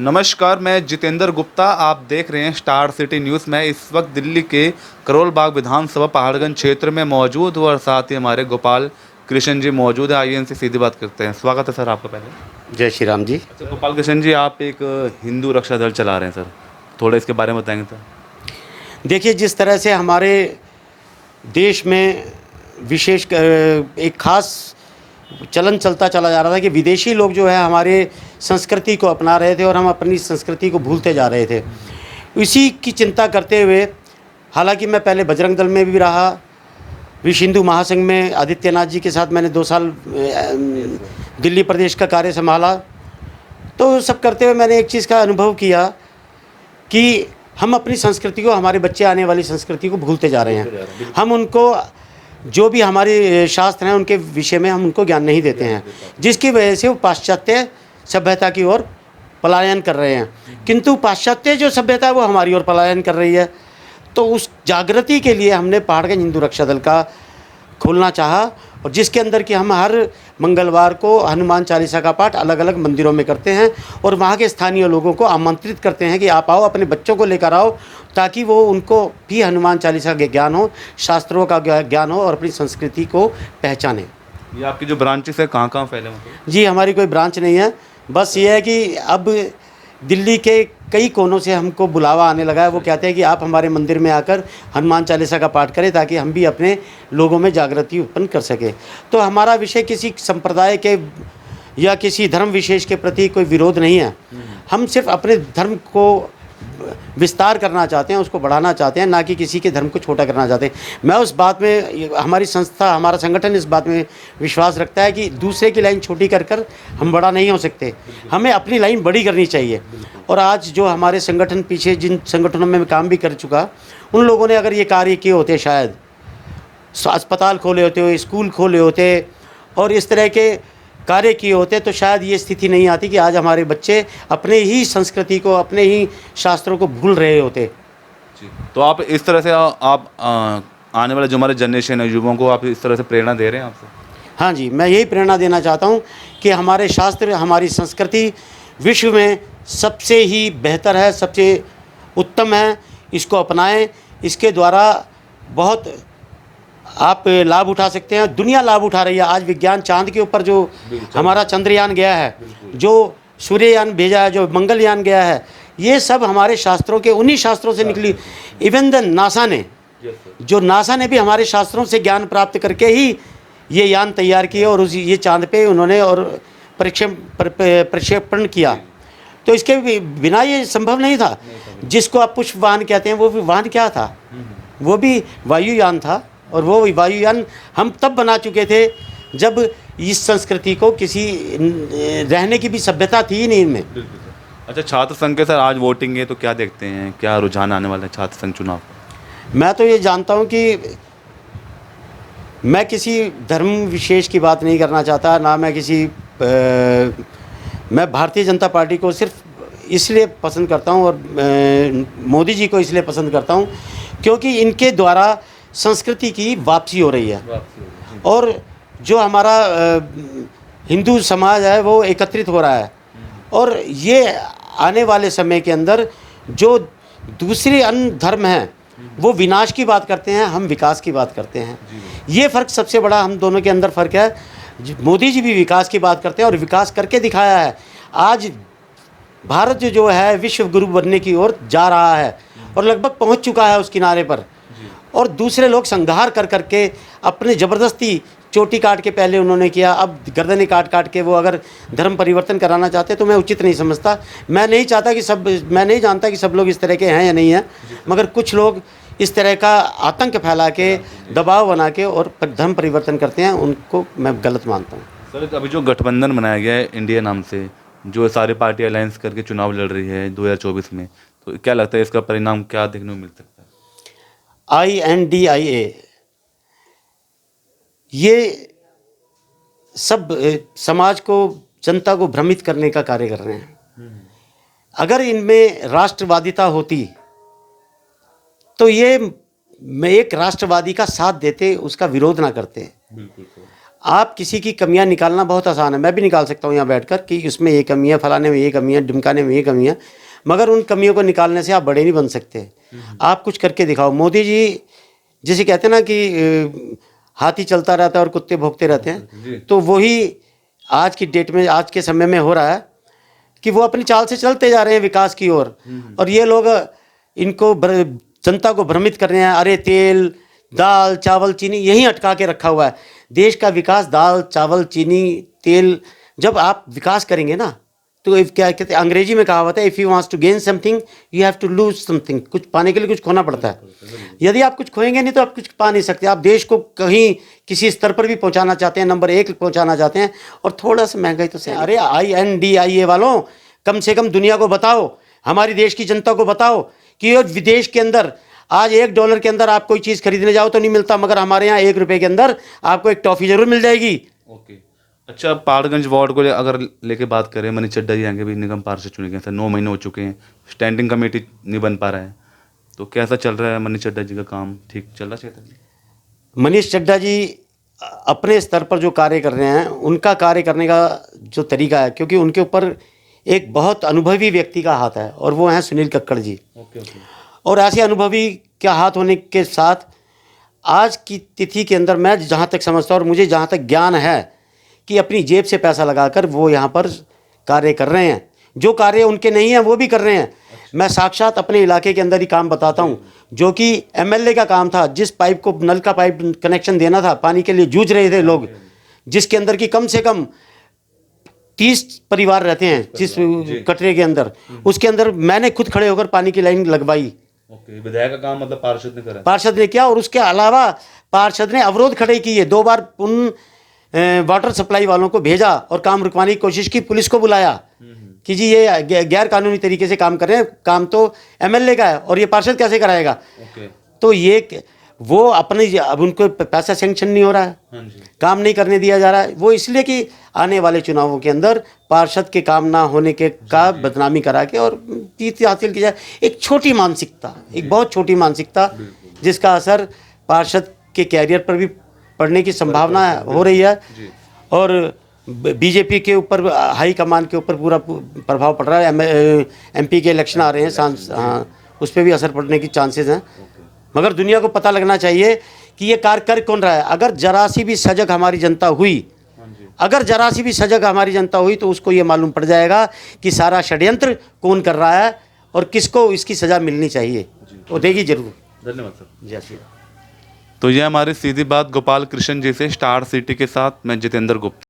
नमस्कार, मैं जितेंद्र गुप्ता। आप देख रहे हैं स्टार सिटी न्यूज़। मैं इस वक्त दिल्ली के करोल बाग विधानसभा पहाड़गंज क्षेत्र में मौजूद हूँ और साथ ही हमारे गोपाल कृष्ण जी मौजूद है। आइए इनसे सीधी बात करते हैं। स्वागत है सर आपका। पहले जय श्री राम जी। अच्छा गोपाल कृष्ण जी, आप एक हिंदू रक्षा दल चला रहे हैं सर, थोड़ा इसके बारे में बताएंगे सर। देखिए, जिस तरह से हमारे देश में विशेष एक खास चलन चलता चला जा रहा था कि विदेशी लोग जो है हमारे संस्कृति को अपना रहे थे और हम अपनी संस्कृति को भूलते जा रहे थे। इसी की चिंता करते हुए, हालांकि मैं पहले बजरंग दल में भी रहा, विश्व हिंदू महासंघ में आदित्यनाथ जी के साथ मैंने 2 साल दिल्ली प्रदेश का कार्य संभाला। तो सब करते हुए मैंने एक चीज़ का अनुभव किया कि हम अपनी संस्कृति को, हमारे बच्चे आने वाली संस्कृति को भूलते जा रहे हैं। हम उनको जो भी हमारे शास्त्र हैं उनके विषय में हम उनको ज्ञान नहीं देते हैं, जिसकी वजह से वो पाश्चात्य सभ्यता की ओर पलायन कर रहे हैं। किंतु पाश्चात्य जो सभ्यता है वो हमारी ओर पलायन कर रही है। तो उस जागृति के लिए हमने पहाड़गंज हिंदू रक्षा दल का खोलना चाहा, और जिसके अंदर कि हम हर मंगलवार को हनुमान चालीसा का पाठ अलग अलग मंदिरों में करते हैं और वहाँ के स्थानीय लोगों को आमंत्रित करते हैं कि आप आओ, अपने बच्चों को लेकर आओ, ताकि वो उनको भी हनुमान चालीसा का ज्ञान हो, शास्त्रों का ज्ञान हो और अपनी संस्कृति को पहचाने। ये आपकी जो ब्रांचेस है कहाँ कहाँ फैले हैं? जी, हमारी कोई ब्रांच नहीं है, बस ये है कि अब दिल्ली के कई कोनों से हमको बुलावा आने लगा है। वो कहते हैं कि आप हमारे मंदिर में आकर हनुमान चालीसा का पाठ करें ताकि हम भी अपने लोगों में जागृति उत्पन्न कर सकें। तो हमारा विषय किसी संप्रदाय के या किसी धर्म विशेष के प्रति कोई विरोध नहीं है। हम सिर्फ अपने धर्म को विस्तार करना चाहते हैं, उसको बढ़ाना चाहते हैं, ना कि किसी के धर्म को छोटा करना चाहते हैं। मैं उस बात में, हमारी संस्था, हमारा संगठन इस बात में विश्वास रखता है कि दूसरे की लाइन छोटी कर कर हम बड़ा नहीं हो सकते, हमें अपनी लाइन बड़ी करनी चाहिए। और आज जो हमारे संगठन, पीछे जिन संगठनों में मैं काम भी कर चुका, उन लोगों ने अगर ये कार्य किए होते, शायद अस्पताल खोले होते, स्कूल खोले होते और इस तरह के कार्य किए होते, तो शायद ये स्थिति नहीं आती कि आज हमारे बच्चे अपने ही संस्कृति को, अपने ही शास्त्रों को भूल रहे होते। जी, तो आप इस तरह से आप आने वाले जो हमारे जनरेशन है, युवाओं को आप इस तरह से प्रेरणा दे रहे हैं आपसे? हाँ जी, मैं यही प्रेरणा देना चाहता हूँ कि हमारे शास्त्र, हमारी संस्कृति विश्व में सबसे ही बेहतर है, सबसे उत्तम है। इसको अपनाएं, इसके द्वारा बहुत आप लाभ उठा सकते हैं। दुनिया लाभ उठा रही है। आज विज्ञान चांद के ऊपर जो हमारा चंद्रयान गया है, जो सूर्ययान भेजा है, जो मंगलयान गया है, ये सब हमारे शास्त्रों के, उन्हीं शास्त्रों से निकली। इवन द नासा ने भी हमारे शास्त्रों से ज्ञान प्राप्त करके ही ये यान तैयार किए और ये चांद पे उन्होंने और प्रक्षेपण किया। तो इसके बिना ये संभव नहीं था। जिसको आप पुष्प वाहन कहते हैं, वो भी वाहन क्या था? वो भी वायुयान था। और वो वायुयान हम तब बना चुके थे जब इस संस्कृति को किसी रहने की भी सभ्यता थी ही नहीं इनमें। अच्छा, छात्र संघ के सर आज वोटिंग है, तो क्या देखते हैं, क्या रुझान आने वाला है छात्र संघ चुनाव? मैं तो ये जानता हूँ कि मैं किसी धर्म विशेष की बात नहीं करना चाहता, ना मैं किसी मैं भारतीय जनता पार्टी को सिर्फ इसलिए पसंद करता हूँ और मोदी जी को इसलिए पसंद करता हूँ क्योंकि इनके द्वारा संस्कृति की वापसी हो रही है और जो हमारा हिंदू समाज है वो एकत्रित हो रहा है। और ये आने वाले समय के अंदर जो दूसरे अन्य धर्म हैं वो विनाश की बात करते हैं, हम विकास की बात करते हैं। ये फ़र्क सबसे बड़ा हम दोनों के अंदर फ़र्क है। मोदी जी भी विकास की बात करते हैं और विकास करके दिखाया है। आज भारत जो है विश्व गुरु बनने की ओर जा रहा है और लगभग पहुंच चुका है उस किनारे पर। और दूसरे लोग संघार कर करके अपने ज़बरदस्ती चोटी काट के पहले उन्होंने किया, अब गर्दनें काट के वो अगर धर्म परिवर्तन कराना चाहते तो मैं उचित नहीं समझता। मैं नहीं जानता कि सब लोग इस तरह के हैं या नहीं हैं, मगर कुछ लोग इस तरह का आतंक फैला के, दबाव बना के और धर्म परिवर्तन करते हैं, उनको मैं गलत मानता हूँ। सर, अभी जो गठबंधन बनाया गया है इंडिया नाम से, जो सारी पार्टी अलायंस करके चुनाव लड़ रही है 2024 में, तो क्या लगता है इसका परिणाम क्या देखने को मिल सकता है? INDIA ये सब समाज को, जनता को भ्रमित करने का कार्य कर रहे हैं। अगर इनमें राष्ट्रवादिता होती तो ये एक राष्ट्रवादी का साथ देते, उसका विरोध ना करते। आप किसी की कमियां निकालना बहुत आसान है, मैं भी निकाल सकता हूं यहाँ बैठकर कि उसमें ये कमी है, फलाने में ये कमी है, ढिमकाने में ये कमी है, मगर उन कमियों को निकालने से आप बड़े नहीं बन सकते। आप कुछ करके दिखाओ। मोदी जी जिसे कहते हैं ना कि हाथी चलता रहता है और कुत्ते भौंकते रहते हैं, तो वही आज की डेट में, आज के समय में हो रहा है कि वो अपनी चाल से चलते जा रहे हैं विकास की ओर, और ये लोग इनको जनता को भ्रमित कर रहे हैं। अरे तेल, दाल, चावल, चीनी यहीं अटका के रखा हुआ है। देश का विकास दाल, चावल, चीनी, तेल, जब आप विकास करेंगे ना, तो क्या कहते हैं अंग्रेजी में कहावत है, if you wants to gain something you have to lose something. कुछ पाने के लिए कुछ खोना पड़ता है। यदि आप कुछ खोएंगे नहीं तो आप कुछ पा नहीं सकते। आप देश को कहीं किसी स्तर पर भी पहुंचाना चाहते हैं, नंबर 1 पहुंचाना चाहते हैं, और थोड़ा सा महंगाई तो सही। अरे INDIA वालों, कम से कम दुनिया को बताओ, हमारी देश की जनता को बताओ कि विदेश के अंदर आज $1 के अंदर आप कोई चीज़ खरीदने जाओ तो नहीं मिलता, मगर हमारे यहाँ ₹1 के अंदर आपको एक टॉफ़ी जरूर मिल जाएगी। ओके। अच्छा, पहाड़गंज वार्ड को अगर लेके बात करें, मनीष चड्ढा जी आगे भी निगम पार्षद चुने गए थे, 9 महीने हो चुके हैं, स्टैंडिंग कमेटी नहीं बन पा रहा है, तो कैसा चल रहा है मनीष चड्ढा जी का काम? ठीक चल रहा है? मनीष चड्ढा जी अपने स्तर पर जो कार्य कर रहे हैं, उनका कार्य करने का जो तरीका है, क्योंकि उनके ऊपर एक बहुत अनुभवी व्यक्ति का हाथ है, और वो हैं सुनील कक्कड़ जी। Okay okay. और ऐसे अनुभवी का हाथ होने के साथ आज की तिथि के अंदर मैं जहाँ तक समझता हूँ और मुझे जहाँ तक ज्ञान है कि अपनी जेब से पैसा लगाकर वो यहाँ पर कार्य कर रहे हैं। जो कार्य उनके नहीं है वो भी कर रहे हैं। मैं साक्षात अपने इलाके के अंदर ही काम बताता हूँ, जो कि MLA का काम था। जिस पाइप को, नल का पाइप कनेक्शन देना था, पानी के लिए जूझ रहे थे लोग, जिसके अंदर की कम से कम 30 परिवार रहते हैं, जिस कटरे के अंदर, उसके अंदर मैंने खुद खड़े होकर पानी की लाइन लगवाई। ओके, विधायक का काम मतलब पार्षद ने करा? पार्षद ने किया, और उसके अलावा पार्षद ने अवरोध खड़े किए। 2 बार उन वाटर सप्लाई वालों को भेजा और काम रुकवाने की कोशिश की, पुलिस को बुलाया कि जी ये गैर कानूनी तरीके से काम कर रहे हैं, काम तो MLA का है और ये पार्षद कैसे कराएगा। तो ये वो अपने, अब उनको पैसा सेंक्शन नहीं हो रहा है, काम नहीं करने दिया जा रहा है, वो इसलिए कि आने वाले चुनावों के अंदर पार्षद के काम ना होने के का बदनामी करा के और जीत हासिल की जाए। एक छोटी मानसिकता, एक बहुत छोटी मानसिकता, जिसका असर पार्षद के कैरियर पर भी पड़ने की संभावना हो रही है, और BJP के ऊपर, हाई कमान के ऊपर पूरा प्रभाव पड़ रहा है। MP के इलेक्शन आ रहे हैं, हाँ, उस पर भी असर पड़ने की चांसेस हैं। मगर दुनिया को पता लगना चाहिए कि ये कार्य कर कौन रहा है। अगर जरा सी भी सजग हमारी जनता हुई, अगर जरा सी भी सजग हमारी जनता हुई, तो उसको ये मालूम पड़ जाएगा कि सारा षड्यंत्र कौन कर रहा है और किसको इसकी सज़ा मिलनी चाहिए, वो देगी जरूर। धन्यवाद सर। जय श्री। तो ये हमारी सीधी बात गोपाल कृष्ण जी से, स्टार सिटी के साथ मैं जितेंद्र गुप्ता।